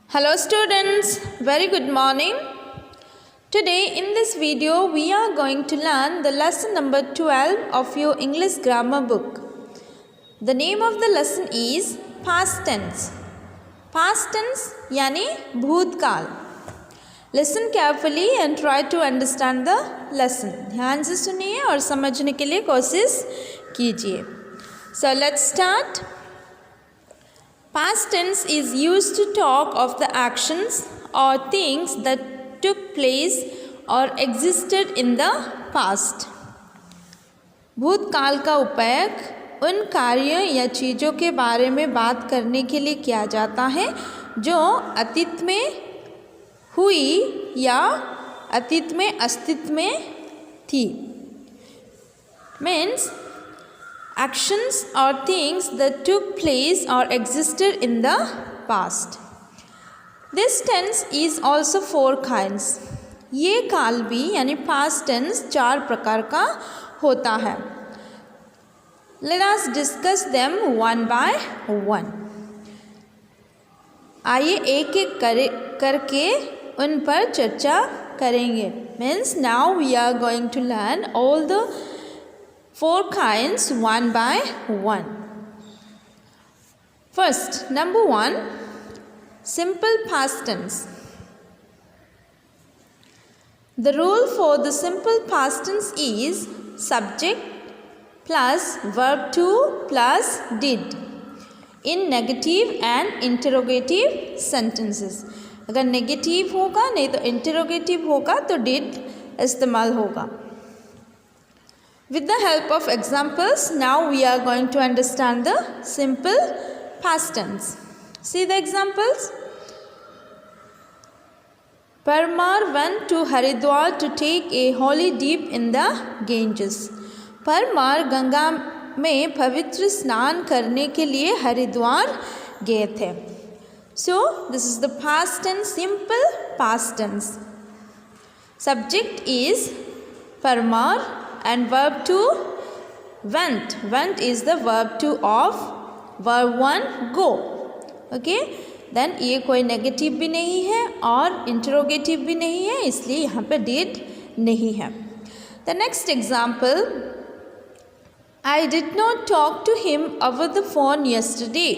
Hello students, very good morning. Today in this video we are going to learn the lesson number 12 of your English grammar book. The name of the lesson is past tense. Past tense यानी भूतकाल. Listen carefully and try to understand the lesson. ध्यान से सुनिए और समझने के लिए कोशिश कीजिए. So let's start. Past tense is used to talk of the actions or things that took place or existed in the past. भूतकाल का उपयोग उन कार्यों या चीज़ों के बारे में बात करने के लिए किया जाता है जो अतीत में हुई या अतीत में अस्तित्व में थी. Means actions or things that took place or existed in the past. This tense is also four kinds. ये काल भी यानी past tense चार प्रकार का होता है. Let us discuss them one by one. आइए एक एक करके उन पर चर्चा करेंगे. Means now we are going to learn all the four kinds one by one. First, number one, simple past tense. The rule for the simple past tense is subject plus verb to plus did in negative and interrogative sentences. अगर negative होगा नहीं तो interrogative होगा तो did इस्तेमाल होगा. With the help of examples, now we are going to understand the simple past tense. See the examples. Parmar went to Haridwar to take a holy dip in the Ganges. Parmar Ganga में पवित्र स्नान करने के लिए हरिद्वार गए थे. So this is the past tense, simple past tense. Subject is Parmar and verb to went. Went is the verb to of verb one go. Okay. Then ये कोई negative भी नहीं है और interrogative भी नहीं है, इसलिए यहाँ पे did नहीं है. The next example. I did not talk to him over the phone yesterday.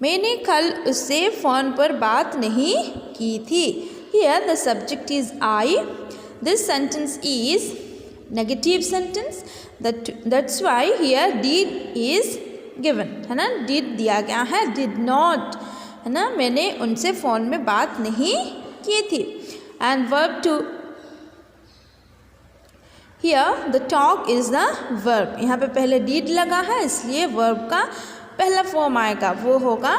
मैंने कल उससे फ़ोन पर बात नहीं की थी. Here the subject is I. This sentence is negative sentence. That's why here did is given. है ना, did दिया गया है, did not है ना, मैंने उनसे फ़ोन में बात नहीं की थी. And verb to here the talk is the verb. यहाँ पे पहले did लगा है इसलिए verb का पहला फॉर्म आएगा, वो होगा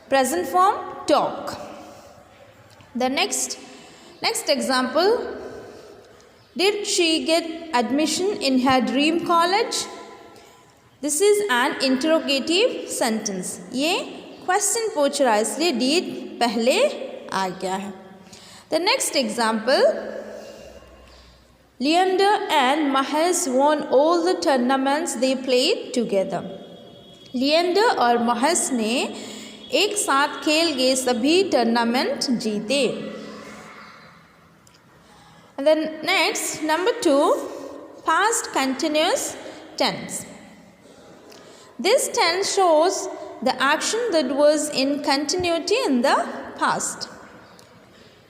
present form talk. The next example. Did she get admission in her dream college? This is an interrogative sentence. ये question पूछ रहा है इसलिए did पहले आ गया है. The next example. Leander and Mahesh won all the tournaments they played together. Leander और महेश ने एक साथ खेल गए सभी टूर्नामेंट जीते. And then next, number 2, past continuous tense. This tense shows the action that was in continuity in the past.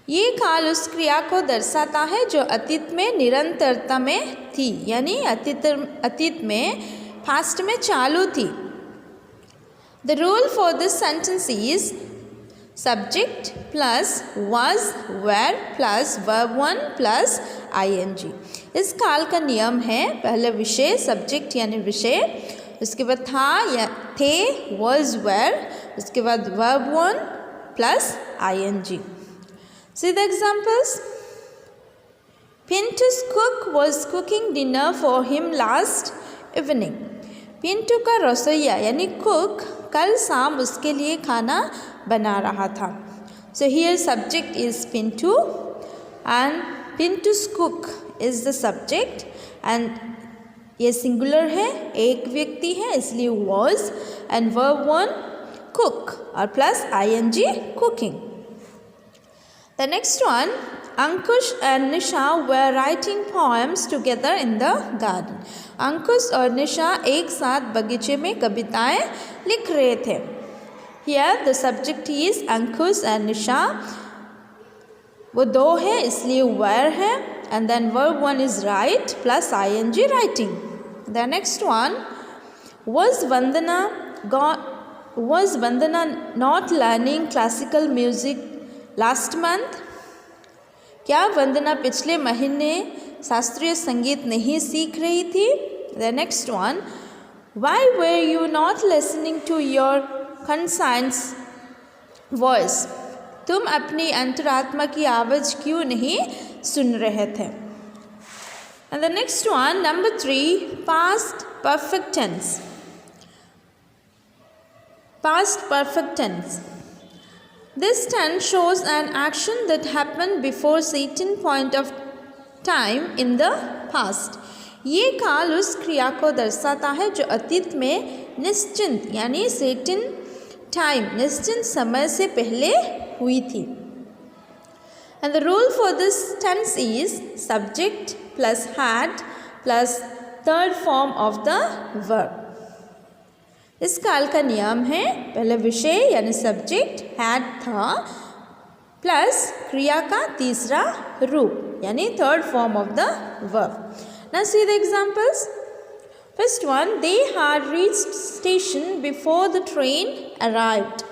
ये काल उस क्रिया को दर्शाता है जो अतीत में निरंतरता में थी, यानी अतीत में पास्ट में चालू थी. The rule for this sentence is subject plus was were plus verb one plus ing. इस काल का नियम है पहले विषय सब्जेक्ट यानी विषय, उसके बाद था या थे was were, उसके बाद verb one plus ing. See the examples. Pintu's cook was cooking dinner for him last evening. Pintu का रसोइया यानी कुक कल शाम उसके लिए खाना बना रहा था. So here subject is Pintu and Pintu's cook is the subject and ये singular है, एक व्यक्ति है इसलिए was, and verb one cook or plus ing cooking. The next one, Ankush and Nisha were writing poems together in the garden. अंकुश और निशा एक साथ बगीचे में कविताएं लिख रहे थे. Here the subject is Ankush and Nisha. वो दो है इसलिए were है, and then verb one is write plus ing writing. The next one, was Vandana not learning classical music last month? क्या वंदना पिछले महीने शास्त्रीय संगीत नहीं सीख रही थी? The next one, why were you not listening to your conscience voice? तुम अपनी अंतरात्मा की आवाज़ क्यों नहीं सुन रहे थे? And the next one, number 3, past perfect tense. Past perfect tense. This tense shows an action that happened before certain point of time in the past. ये काल उस क्रिया को दर्शाता है जो अतीत में निश्चित यानी certain time निश्चित समय से पहले हुई थी. And the rule for this tense is subject plus had plus third form of the verb. इस काल का नियम है पहले विषय यानी सब्जेक्ट हैड था प्लस क्रिया का तीसरा रूप यानी third form of the verb. Now see the examples. First one, they had reached station before the train arrived.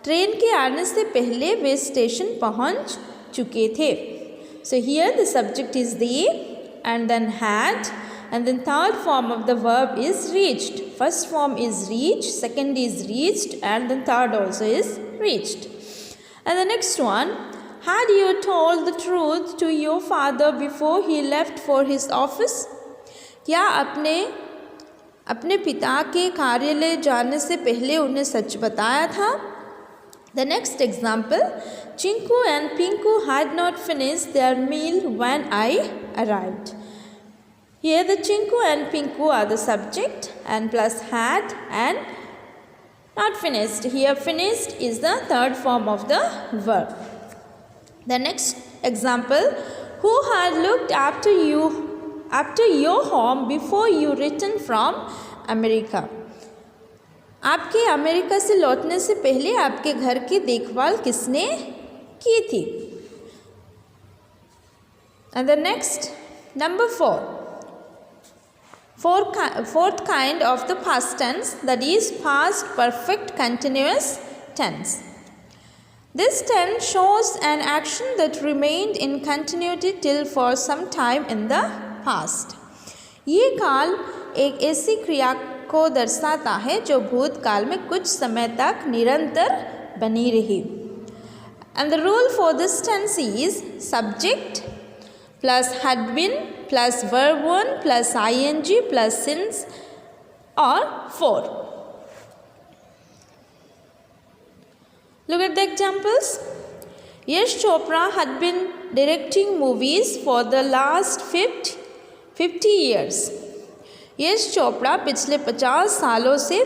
Train के आने से पहले वे स्टेशन पहुंच चुके थे. So here the subject is they and then had. And then third form of the verb is reached. First form is reached, second is reached, and then third also is reached. And the next one, had you told the truth to your father before he left for his office? क्या अपने पिता के कार्यालय जाने से पहले उन्हें सच बताया था? The next example, Chinku and Pinku had not finished their meal when I arrived. Here the Chinku and Pinku are the subject and plus had and not finished. Here finished is the third form of the verb. The next example, who had looked after your home before you returned from America? आपके America से लौटने से पहले आपके घर की देखभाल किसने की थी? And the next, number 4. Fourth kind of the past tense, that is past perfect continuous tense. This tense shows an action that remained in continuity till for some time in the past. ये काल एक ऐसी क्रिया को दर्शाता है जो भूतकाल में कुछ समय तक निरंतर बनी रही. And the rule for this tense is subject plus had been plus verb one plus ing plus since or for. Look at the examples. Yash Chopra had been directing movies for the last 50 years. Yash Chopra पिछले 50 सालों से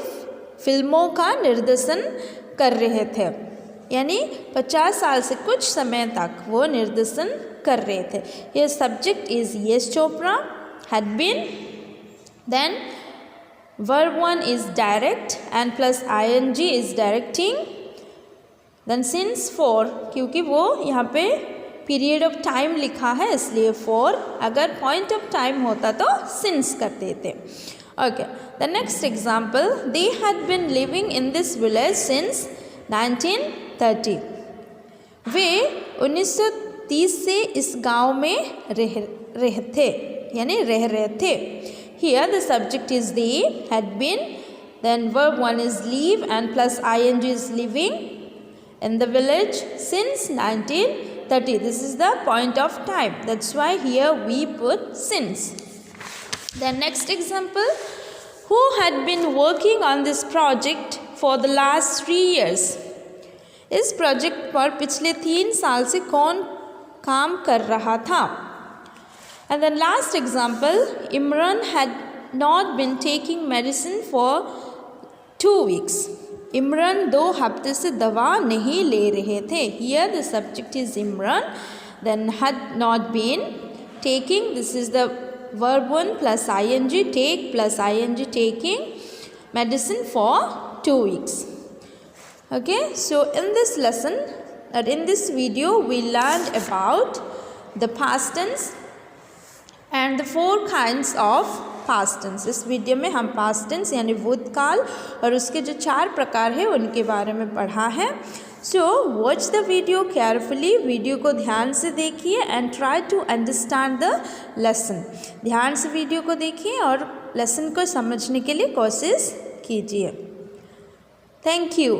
फिल्मों का निर्देशन कर रहे थे. यानी 50 साल से कुछ समय तक वो निर्देशन कर रहे थे. ये subject is Yash Chopra, had been, then verb one is direct and plus ing is directing, then since for क्योंकि वो यहाँ पे पीरियड ऑफ टाइम लिखा है इसलिए फॉर, अगर पॉइंट ऑफ टाइम होता तो सिंस कर देते. Okay, the next example, they had been living in this village since 1930. वे 1930 से इस गांव में रह रहे थे. Here the subject is they, had been, then verb one is live and plus ing is living in the village since 1930. This is the point of time. That's why here we put since. The next example, who had been working on this project for the last 3 years. इस project पर पिछले 3 साल से कौन काम कर रहा था? And the last example, Imran had not been taking medicine for 2 weeks. Imran 2 हफ्ते से दवा नहीं ले रहे थे। Here the subject is Imran, then had not been taking, this is the verb 1 plus ing, take plus ing, taking medicine for 2 weeks. Okay, so in this lesson or in this video we learned about the past tense and the 4 kinds of past tense. इस video में हम past tense यानी भूतकाल और उसके जो 4 प्रकार है उनके बारे में पढ़ा है। So watch the video carefully, video को ध्यान से देखिए and try to understand the lesson. ध्यान से वीडियो को देखिए और लेसन को समझने के लिए कोशिश कीजिए। Thank you.